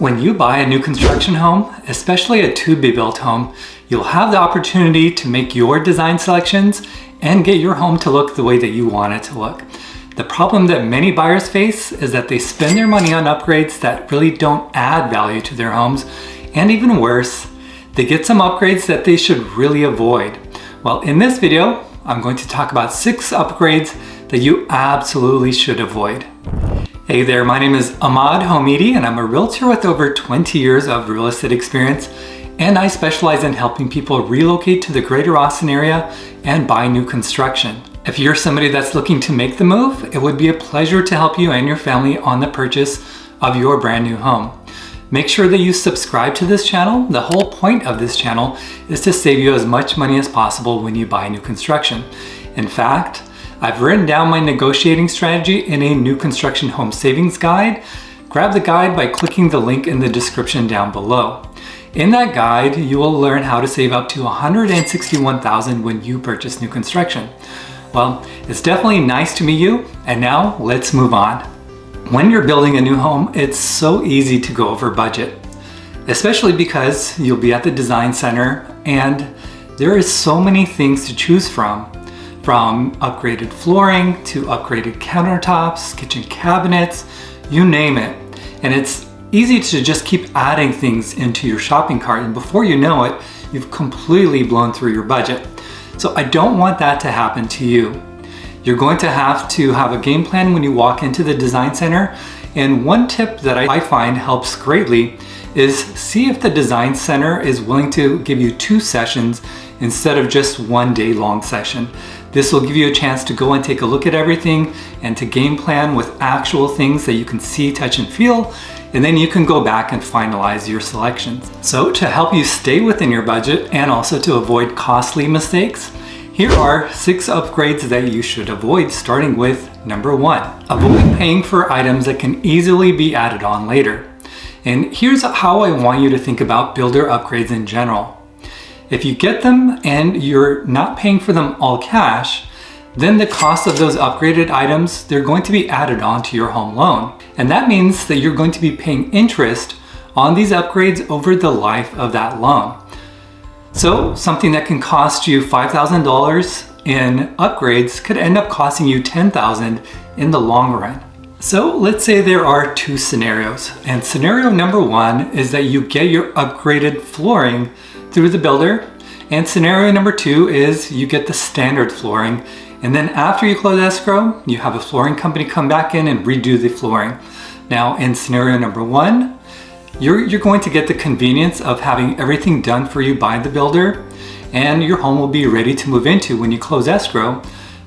When you buy a new construction home, especially a to-be-built home, you'll have the opportunity to make your design selections and get your home to look the way that you want it to look. The problem that many buyers face is that they spend their money on upgrades that really don't add value to their homes, and even worse, they get some upgrades that they should really avoid. Well, in this video, I'm going to talk about 6 upgrades that you absolutely should avoid. Hey there, my name is Ahmad Homidi and I'm a realtor with over 20 years of real estate experience, and I specialize in helping people relocate to the greater Austin area and buy new construction. If you're somebody that's looking to make the move, it would be a pleasure to help you and your family on the purchase of your brand new home. Make sure that you subscribe to this channel. The whole point of this channel is to save you as much money as possible when you buy new construction. In fact, I've written down my negotiating strategy in a new construction home savings guide. Grab the guide by clicking the link in the description down below. In that guide, you will learn how to save up to $161,000 when you purchase new construction. Well, it's definitely nice to meet you, and now let's move on. When you're building a new home, it's so easy to go over budget, especially because you'll be at the design center and there is so many things to choose from upgraded flooring to upgraded countertops, kitchen cabinets, you name it. And it's easy to just keep adding things into your shopping cart, and before you know it, you've completely blown through your budget. So I don't want that to happen to you. You're going to have a game plan when you walk into the design center. And one tip that I find helps greatly is see if the design center is willing to give you 2 sessions instead of just 1 day long session. This will give you a chance to go and take a look at everything and to game plan with actual things that you can see, touch, and feel, and then you can go back and finalize your selections. So to help you stay within your budget and also to avoid costly mistakes, here are 6 upgrades that you should avoid, starting with number 1. Avoid paying for items that can easily be added on later. And here's how I want you to think about builder upgrades in general. If you get them and you're not paying for them all cash, then the cost of those upgraded items, they're going to be added on to your home loan. And that means that you're going to be paying interest on these upgrades over the life of that loan. So something that can cost you $5,000 in upgrades could end up costing you $10,000 in the long run. So let's say there are 2 scenarios. And scenario number 1 is that you get your upgraded flooring through the builder. And scenario number 2 is you get the standard flooring. And then after you close escrow, you have a flooring company come back in and redo the flooring. Now in scenario number 1, you're going to get the convenience of having everything done for you by the builder, and your home will be ready to move into when you close escrow,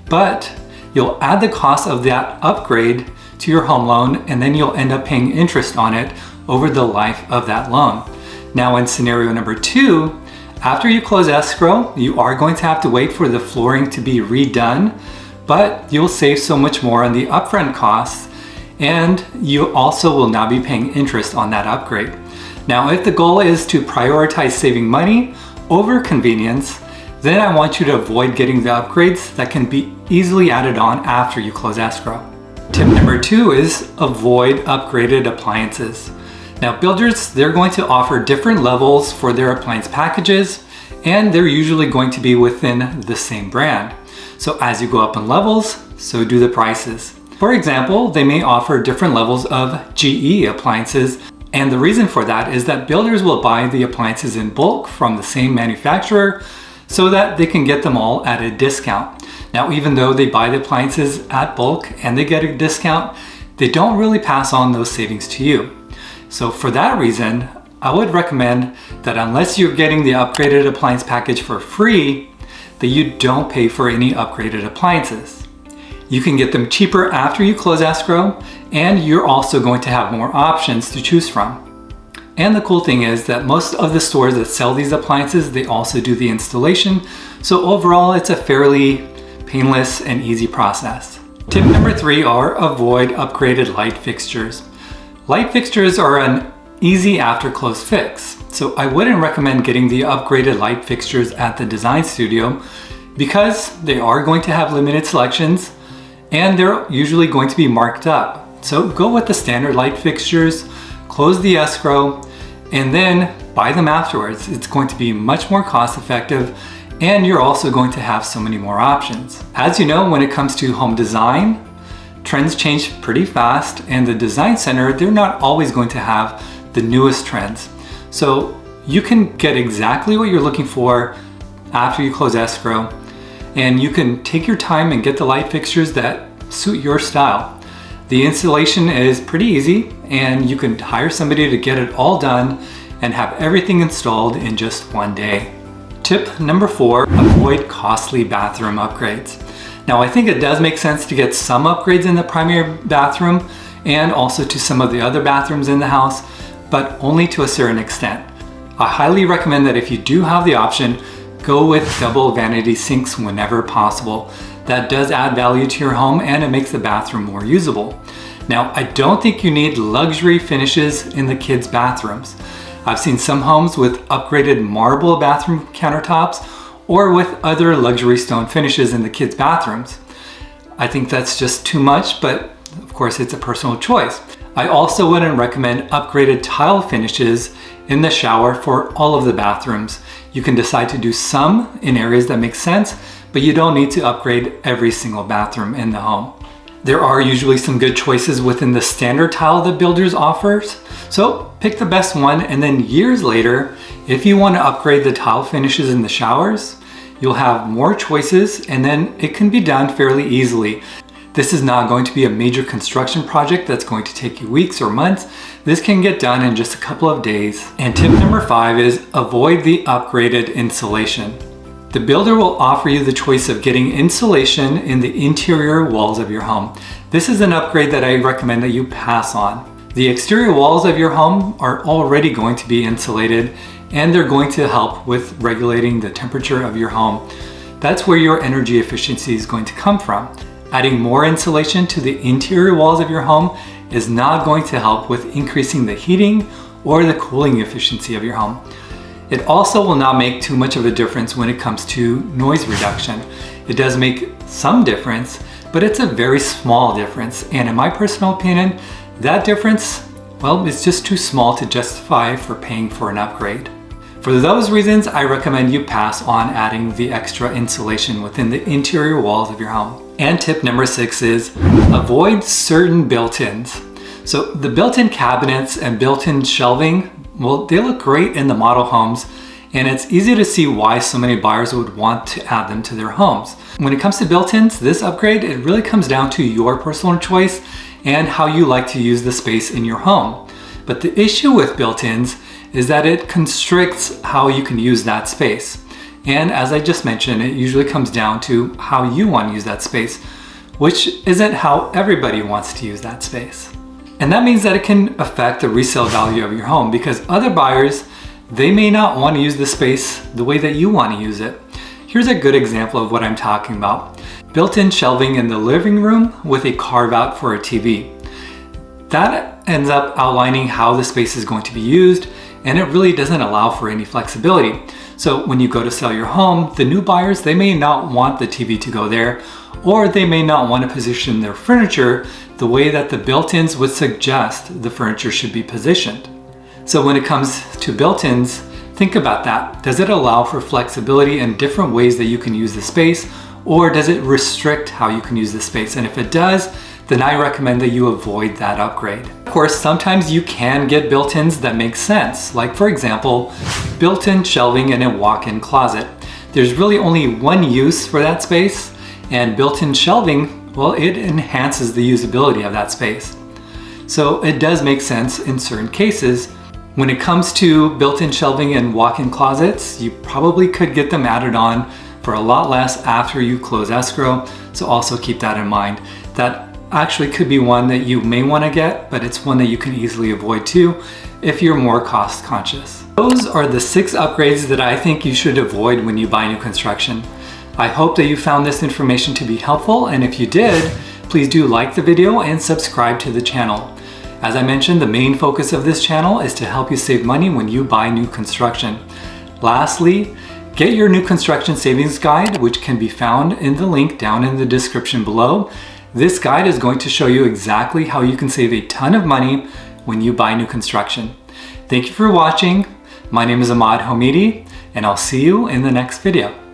but you'll add the cost of that upgrade to your home loan, and then you'll end up paying interest on it over the life of that loan. Now in scenario number 2, after you close escrow, you are going to have to wait for the flooring to be redone, but you'll save so much more on the upfront costs, and you also will now be paying interest on that upgrade. Now, if the goal is to prioritize saving money over convenience, then I want you to avoid getting the upgrades that can be easily added on after you close escrow. Tip number 2 is avoid upgraded appliances. Now, builders, they're going to offer different levels for their appliance packages, and they're usually going to be within the same brand. So as you go up in levels, so do the prices. For example, they may offer different levels of GE appliances, and the reason for that is that builders will buy the appliances in bulk from the same manufacturer so that they can get them all at a discount. Now, even though they buy the appliances at bulk and they get a discount, they don't really pass on those savings to you. So for that reason, I would recommend that unless you're getting the upgraded appliance package for free, that you don't pay for any upgraded appliances. You can get them cheaper after you close escrow, and you're also going to have more options to choose from. And the cool thing is that most of the stores that sell these appliances, they also do the installation. So overall, it's a fairly painless and easy process. Tip number 3 are avoid upgraded light fixtures. Light fixtures are an easy after close fix. So I wouldn't recommend getting the upgraded light fixtures at the design studio because they are going to have limited selections and they're usually going to be marked up. So go with the standard light fixtures, close the escrow, and then buy them afterwards. It's going to be much more cost effective, and you're also going to have so many more options. As you know, when it comes to home design, trends change pretty fast, and the design center, they're not always going to have the newest trends. So you can get exactly what you're looking for after you close escrow, and you can take your time and get the light fixtures that suit your style. The installation is pretty easy, and you can hire somebody to get it all done and have everything installed in just one day. Tip number 4, avoid costly bathroom upgrades. Now, I think it does make sense to get some upgrades in the primary bathroom and also to some of the other bathrooms in the house, but only to a certain extent. I highly recommend that if you do have the option, go with double vanity sinks whenever possible. That does add value to your home, and it makes the bathroom more usable. Now, I don't think you need luxury finishes in the kids' bathrooms. I've seen some homes with upgraded marble bathroom countertops or with other luxury stone finishes in the kids' bathrooms. I think that's just too much, but of course it's a personal choice. I also wouldn't recommend upgraded tile finishes in the shower for all of the bathrooms. You can decide to do some in areas that make sense, but you don't need to upgrade every single bathroom in the home. There are usually some good choices within the standard tile that builders offers. So pick the best one, and then years later, if you want to upgrade the tile finishes in the showers, you'll have more choices, and then it can be done fairly easily. This is not going to be a major construction project that's going to take you weeks or months. This can get done in just a couple of days. And tip number 5 is avoid the upgraded insulation. The builder will offer you the choice of getting insulation in the interior walls of your home. This is an upgrade that I recommend that you pass on. The exterior walls of your home are already going to be insulated, and they're going to help with regulating the temperature of your home. That's where your energy efficiency is going to come from. Adding more insulation to the interior walls of your home is not going to help with increasing the heating or the cooling efficiency of your home. It also will not make too much of a difference when it comes to noise reduction. It does make some difference, but it's a very small difference. And in my personal opinion, that difference, well, it's just too small to justify for paying for an upgrade. For those reasons, I recommend you pass on adding the extra insulation within the interior walls of your home. And tip number 6 is avoid certain built-ins. So the built-in cabinets and built-in shelving, well, they look great in the model homes, and it's easy to see why so many buyers would want to add them to their homes. When it comes to built-ins, this upgrade, it really comes down to your personal choice and how you like to use the space in your home. But the issue with built-ins is that it constricts how you can use that space. And as I just mentioned, it usually comes down to how you want to use that space, which isn't how everybody wants to use that space. And that means that it can affect the resale value of your home, because other buyers, they may not want to use the space the way that you want to use it. Here's a good example of what I'm talking about. Built-in shelving in the living room with a carve out for a TV. That ends up outlining how the space is going to be used, and it really doesn't allow for any flexibility. So when you go to sell your home, the new buyers, they may not want the TV to go there, or they may not want to position their furniture the way that the built-ins would suggest the furniture should be positioned. So when it comes to built-ins, think about that. Does it allow for flexibility and different ways that you can use the space, or does it restrict how you can use the space? And if it does, then I recommend that you avoid that upgrade. Of course, sometimes you can get built-ins that make sense. Like for example, built-in shelving in a walk-in closet. There's really only one use for that space, and built-in shelving, well, it enhances the usability of that space. So it does make sense in certain cases. When it comes to built-in shelving in walk-in closets, you probably could get them added on for a lot less after you close escrow. So also keep that in mind. That actually could be one that you may want to get, but it's one that you can easily avoid too if you're more cost conscious. Those are the 6 upgrades that I think you should avoid when you buy new construction. I hope that you found this information to be helpful, and if you did, please do like the video and subscribe to the channel. As I mentioned, the main focus of this channel is to help you save money when you buy new construction. Lastly, get your new construction savings guide, which can be found in the link down in the description below. This guide is going to show you exactly how you can save a ton of money when you buy new construction. Thank you for watching. My name is Ahmad Homidi, and I'll see you in the next video.